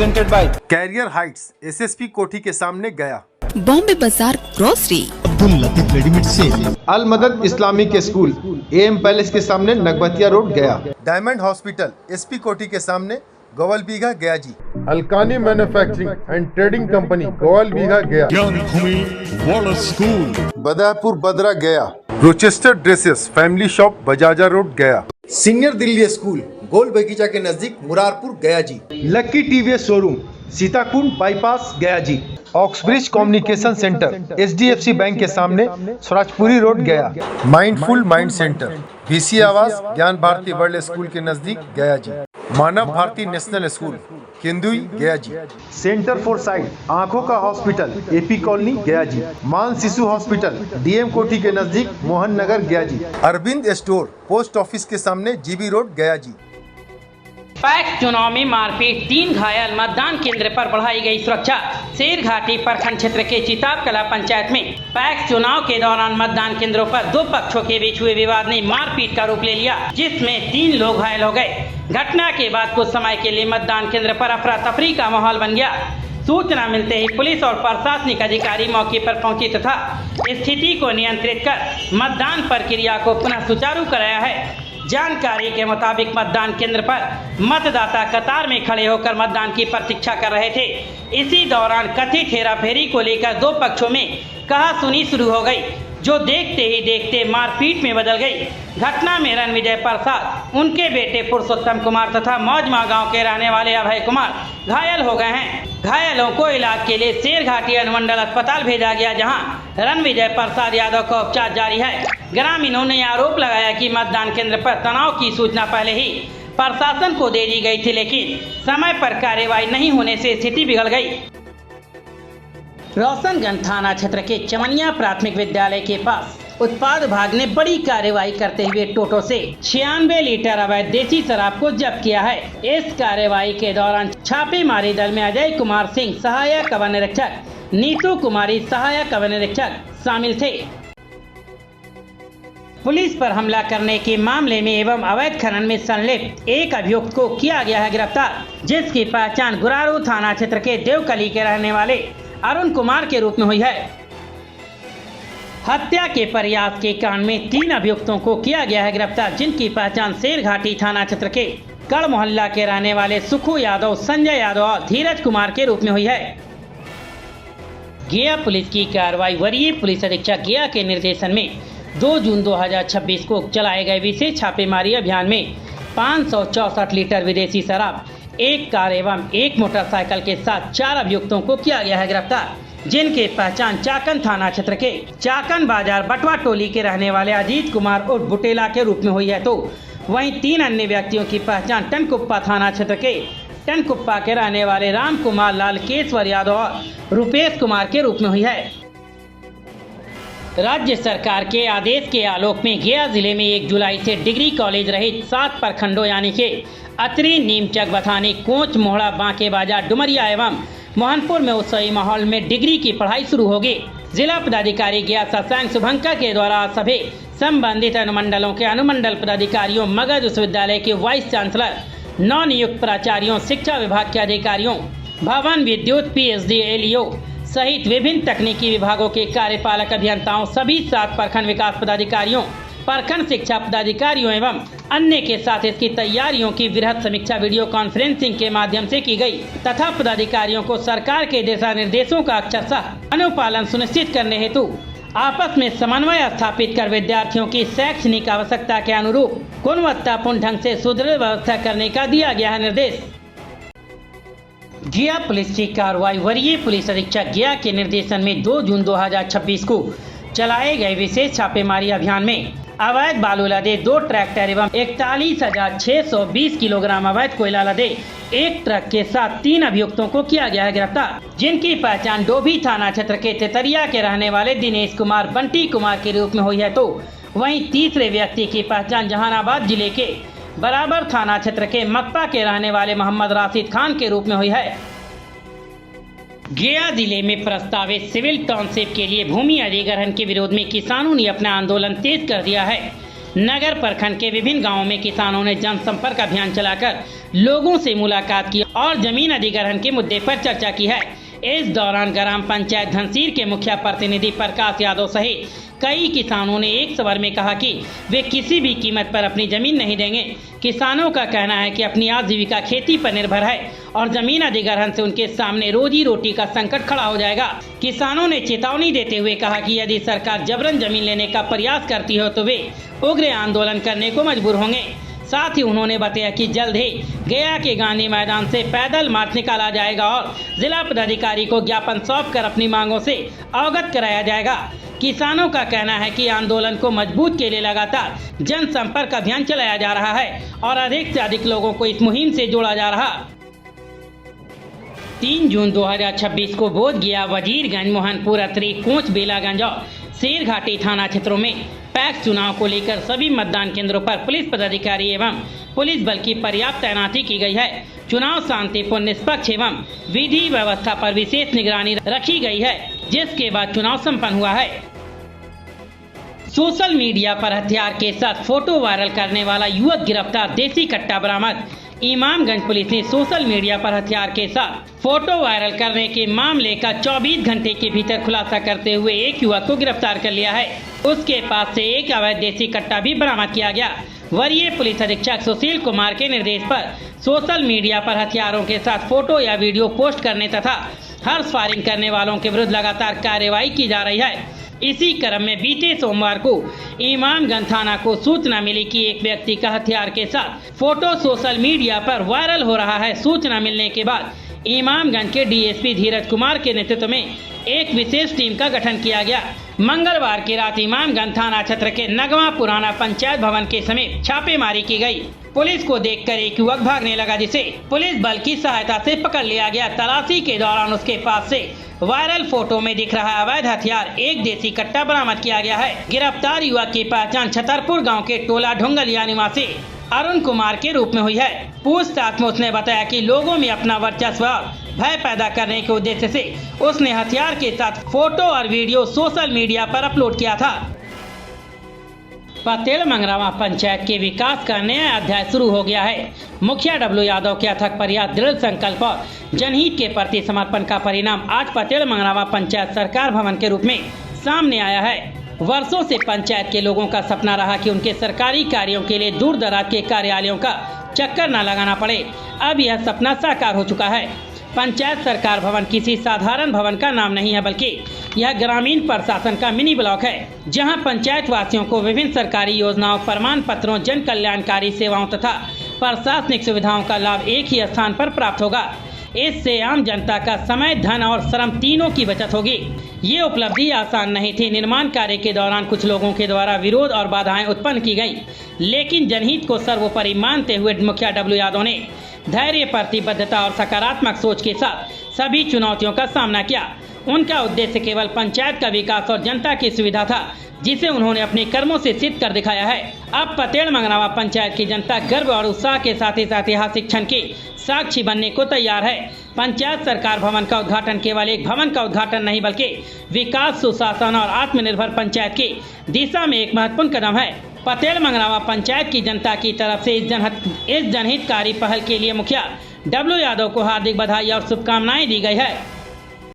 Presented by Career Heights SSP कोठी के सामने Gaya. Bombay Bazaar grocery, Abdul Latif readymade sale, Al Madad Islamic school, M palace के सामने Nagbatiya road Gaya. Diamond hospital SP कोठी के सामने Gowal Bigha Gaya ji. Alkani manufacturing and trading company Gowal Bigha Gaya. Gyan Bhumi water school, Badapur Badra Gaya. Rochester dresses family shop Bajaja road Gaya. Senior Delhi school Gol Bagicha के नजदीक मुरारपुर गया जी। लक्की TVS showroom Sitakund bypass Gaya ji. Oxbridge communication centre HDFC bank के सामने Swarajpuri road Gaya. Mindful mind centre VC आवास ज्ञान भारती वर्ल्ड स्कूल के नजदीक Gaya ji. Manav Bharati national school Kendui Gaya ji. Centre for site आंखों का hospital AP colony गया जी। मान शिशु हॉस्पिटल डीएम कोठी के नजदीक मोहन नगर गया जी। अरविंद स्टोर पोस्ट ऑफिस के सामने जीबी रोड गया जी। पैक्स चुनाव में मारपीट, 3 घायल, मतदान केंद्र पर बढ़ाई गई सुरक्षा। शेरघाटी प्रखंड क्षेत्र के चिताब कला पंचायत में पैक्स चुनाव के दौरान मतदान केंद्रों पर 2 पक्षों के बीच हुए विवाद ने मारपीट का रूप ले लिया, जिसमें 3 लोग घायल हो गए। घटना के बाद कुछ समय के लिए मतदान केंद्र पर अफरा तफरी का माहौल बन गया। सूचना मिलते ही पुलिस और प्रशासनिक अधिकारी मौके पर पहुंचे तथा स्थिति को नियंत्रित कर मतदान प्रक्रिया को पुनः सुचारू कराया है। जानकारी के मुताबिक मतदान केंद्र पर मतदाता कतार में खड़े होकर मतदान की प्रतीक्षा कर रहे थे। इसी दौरान कथित हेराफेरी को लेकर 2 पक्षों में कहासुनी शुरू हो गई, जो देखते ही देखते मारपीट में बदल गई। घटना में रणविजय प्रसाद, उनके बेटे पुरुषोत्तम कुमार तथा मौजमा गांव के रहने वाले अभय कुमार घायल हो गए हैं। घायलों को इलाज के लिए शेरघाटी अनुमंडल अस्पताल भेजा गया, जहां रणविजय प्रसाद यादव का उपचार जारी है। ग्रामीणों ने आरोप लगाया कि मतदान केंद्र पर तनाव की सूचना पहले ही प्रशासन को दे दी गई थी, लेकिन समय पर कार्रवाई नहीं होने से स्थिति बिगड़ गई। रोशनगंज थाना क्षेत्र के चमनिया प्राथमिक विद्यालय के पास उत्पाद विभाग ने बड़ी कार्रवाई करते हुए टोटो से 96 लीटर अवैध देसी शराब को जब्त किया है। इस कार्रवाई के दौरान छापेमारी दल में अजय कुमार सिंह सहायक अवर निरीक्षक, नीतू कुमारी सहायक अवर निरीक्षक शामिल थे। पुलिस पर हमला करने के मामले में एवं अवैध खनन में संलिप्त एक अभियुक्त को किया गया है गिरफ्तार, जिसकी पहचान गुरारू थाना क्षेत्र के देवकली के रहने वाले अरुण कुमार के रूप में हुई है। हत्या के प्रयास के कांड में 3 अभियुक्तों को किया गया है गिरफ्तार, जिनकी पहचान शेरघाटी थाना क्षेत्र के कड़ मोहल्ला के रहने वाले सुखू यादव, संजय यादव और धीरज कुमार के रूप में हुई है। गया पुलिस की कार्रवाई वरीय पुलिस अधीक्षक गया के निर्देशन में 2 जून 2026 को चलाए गए विशेष छापेमारी अभियान में 564 लीटर विदेशी शराब, 1 कार एवं 1 मोटरसाइकिल के साथ 4 अभियुक्तों को किया गया है गिरफ्तार, जिनके पहचान चाकन थाना क्षेत्र के चाकन बाजार बटवा टोली के रहने वाले अजीत कुमार उर्फ बुटेला के रूप में हुई है। तो वहीं 3 अन्य व्यक्तियों की पहचान टनकुप्पा थाना क्षेत्र के टनकुप्पा के रहने वाले राम कुमार, लालकेश्वर यादव और रुपेश कुमार के रूप में हुई है। राज्य सरकार के आदेश के आलोक में गया जिले में 1 जुलाई से डिग्री कॉलेज रहित 7 प्रखंडों यानी के अतरी, नीमचक, बथानी, कोंच, मोहड़ा, बांके बाजार, डुमरिया एवं मोहनपुर में उत्सवी माहौल में डिग्री की पढ़ाई शुरू होगी। जिला पदाधिकारी गया शशांक शुभंकर के द्वारा सभी संबंधित अनुमंडलों के अनुमंडल पदाधिकारियों, मगध विश्वविद्यालय के वाइस चांसलर, नव नियुक्त प्राचार्यों, शिक्षा विभाग के अधिकारियों, भवन विद्युत PhD LEO सहित विभिन्न तकनीकी विभागों के कार्यपालक अभियंताओं, सभी 7 प्रखंड विकास पदाधिकारियों, प्रखंड शिक्षा पदाधिकारियों एवं अन्य के साथ इसकी तैयारियों की वृहद समीक्षा वीडियो कॉन्फ्रेंसिंग के माध्यम से की गई तथा पदाधिकारियों को सरकार के दिशा निर्देशों का अक्षरशः अनुपालन सुनिश्चित करने हेतु आपस में समन्वय स्थापित कर विद्यार्थियों की शैक्षणिक आवश्यकता के अनुरूप गुणवत्तापूर्ण ढंग से सुदृढ़ व्यवस्था करने का दिया गया है निर्देश। गया पुलिस की कार्रवाई वरीय पुलिस अधीक्षक गया के निर्देशन में 2 जून 2026 को चलाए गए विशेष छापेमारी अभियान में अवैध बालू लदे 2 ट्रैक्टर एवं 41,620 किलोग्राम अवैध कोयला लदे 1 ट्रक के साथ 3 अभियुक्तों को किया गया है गिरफ्तार, जिनकी पहचान डोभी थाना क्षेत्र के तेतरिया के रहने वाले दिनेश कुमार, बंटी कुमार के रूप में हुई है। तो वहीं तीसरे व्यक्ति की पहचान जहानाबाद जिले के बराबर थाना क्षेत्र के मक्पा के रहने वाले मोहम्मद राशिद खान के रूप में हुई है। गया जिले में प्रस्तावित सिविल टाउनशिप के लिए भूमि अधिग्रहण के विरोध में किसानों ने अपना आंदोलन तेज कर दिया है। नगर प्रखंड के विभिन्न गांवों में किसानों ने जनसंपर्क अभियान चलाकर लोगों से मुलाकात की और जमीन अधिग्रहण के मुद्दे पर चर्चा की है। इस दौरान ग्राम पंचायत धनसीर के मुखिया प्रतिनिधि प्रकाश यादव सहित कई किसानों ने एक स्वर में कहा कि वे किसी भी कीमत पर अपनी जमीन नहीं देंगे। किसानों का कहना है कि अपनी आजीविका खेती पर निर्भर है और जमीन अधिग्रहण से उनके सामने रोजी रोटी का संकट खड़ा हो जाएगा। किसानों ने चेतावनी देते हुए कहा कि यदि सरकार जबरन जमीन लेने का प्रयास करती हो तो वे उग्र आंदोलन करने को मजबूर होंगे। साथ ही उन्होंने बताया कि जल्द ही गया के गांधी मैदान से पैदल मार्च निकाला जाएगा और जिला पदाधिकारी को ज्ञापन सौंपकर अपनी मांगों से अवगत कराया जाएगा। किसानों का कहना है कि आंदोलन को मजबूत के लिए लगातार जनसंपर्क अभियान चलाया जा रहा है और अधिक से अधिक लोगों को इस मुहिम से जोड़ा जा रहा। 3 जून 2026 को बोधगया, वजीरगंज, मोहनपुर, अतरी, कोंच, बेलागंज और शेरघाटी थाना क्षेत्रों में पैक्स चुनाव को लेकर सभी मतदान केंद्रों पर पुलिस पदाधिकारी एवं पुलिस बल की पर्याप्त तैनाती की गई है। चुनाव शांतिपूर्ण, निष्पक्ष एवं विधि व्यवस्था पर विशेष निगरानी रखी गई है, जिसके बाद चुनाव संपन्न हुआ है। सोशल मीडिया पर हथियार के साथ फोटो वायरल करने वाला युवक गिरफ्तार, देसी कट्टा बरामद। इमामगंज पुलिस ने सोशल मीडिया पर हथियार के साथ फोटो वायरल करने के मामले का 24 घंटे के भीतर खुलासा करते हुए एक युवक को गिरफ्तार कर लिया है। उसके पास से एक अवैध देसी कट्टा भी बरामद किया गया। वरीय पुलिस अधीक्षक सुशील कुमार के निर्देश पर सोशल मीडिया पर हथियारों के साथ फोटो या वीडियो पोस्ट करने तथा हर्ष फायरिंग करने वालों के विरुद्ध लगातार कार्रवाई की जा रही है। इसी क्रम में बीते सोमवार को इमामगंज थाना को सूचना मिली कि एक व्यक्ति का हथियार के साथ फोटो सोशल मीडिया पर वायरल हो रहा है। सूचना मिलने के बाद इमामगंज के डीएसपी धीरज कुमार के नेतृत्व में एक विशेष टीम का गठन किया गया। मंगलवार की रात इमामगंज थाना क्षेत्र के नगवा पुराना पंचायत भवन के समीप छापेमारी की गई। पुलिस को देखकर एक युवक भागने लगा, जिसे पुलिस बल की सहायता से पकड़ लिया गया। तलाशी के दौरान उसके पास से वायरल फोटो में दिख रहा अवैध हथियार, एक देसी कट्टा बरामद किया गया है। गिरफ्तार युवक की पहचान छतरपुर गांव के टोला ढुंगलिया निवासी अरुण कुमार के रूप में हुई है। पूछताछ में उसने बताया कि लोगों में अपना वर्चस्व और भय पैदा करने के उद्देश्य से उसने हथियार के साथ फोटो और वीडियो सोशल मीडिया पर अपलोड किया था। पतेल मंगरावा पंचायत के विकास का नया अध्याय शुरू हो गया है। मुखिया डब्लू यादव के अथक प्रयास, दृढ़ संकल्प और जनहित के प्रति समर्पण का परिणाम आज पतेल मंगरावा पंचायत सरकार भवन के रूप में सामने आया है। वर्षों से पंचायत के लोगों का सपना रहा कि उनके सरकारी कार्यों के लिए दूर दराज के कार्यालयों का चक्कर न लगाना पड़े। अब यह सपना साकार हो चुका है। पंचायत सरकार भवन किसी साधारण भवन का नाम नहीं है, बल्कि यह ग्रामीण प्रशासन का मिनी ब्लॉक है, जहां पंचायत वासियों को विभिन्न सरकारी योजनाओं, प्रमाण पत्रों, जन कल्याणकारी सेवाओं तथा प्रशासनिक सुविधाओं का लाभ एक ही स्थान पर प्राप्त होगा। इससे आम जनता का समय, धन और श्रम तीनों की बचत होगी। ये उपलब्धि आसान नहीं थी। निर्माण कार्य के दौरान कुछ लोगों के द्वारा विरोध और बाधाएं उत्पन्न की गई, लेकिन जनहित को सर्वोपरि मानते हुए मुखिया डब्लू यादव ने धैर्य, प्रतिबद्धता और सकारात्मक सोच के साथ सभी चुनौतियों का सामना किया। उनका उद्देश्य केवल पंचायत का विकास और जनता की सुविधा था, जिसे उन्होंने अपने कर्मों से सिद्ध कर दिखाया है। अब पतेल मंगरावा पंचायत की जनता गर्व और उत्साह के साथ ऐतिहासिक क्षण की साक्षी बनने को तैयार है। पंचायत सरकार भवन का उद्घाटन केवल एक भवन का उद्घाटन नहीं, बल्कि विकास, सुशासन और आत्मनिर्भर पंचायत की दिशा में एक महत्वपूर्ण कदम है। पतेल मंगरावा पंचायत की जनता की तरफ से इस जनहितकारी पहल के लिए मुखिया डब्लू यादव को हार्दिक बधाई और शुभकामनाएं दी गई है।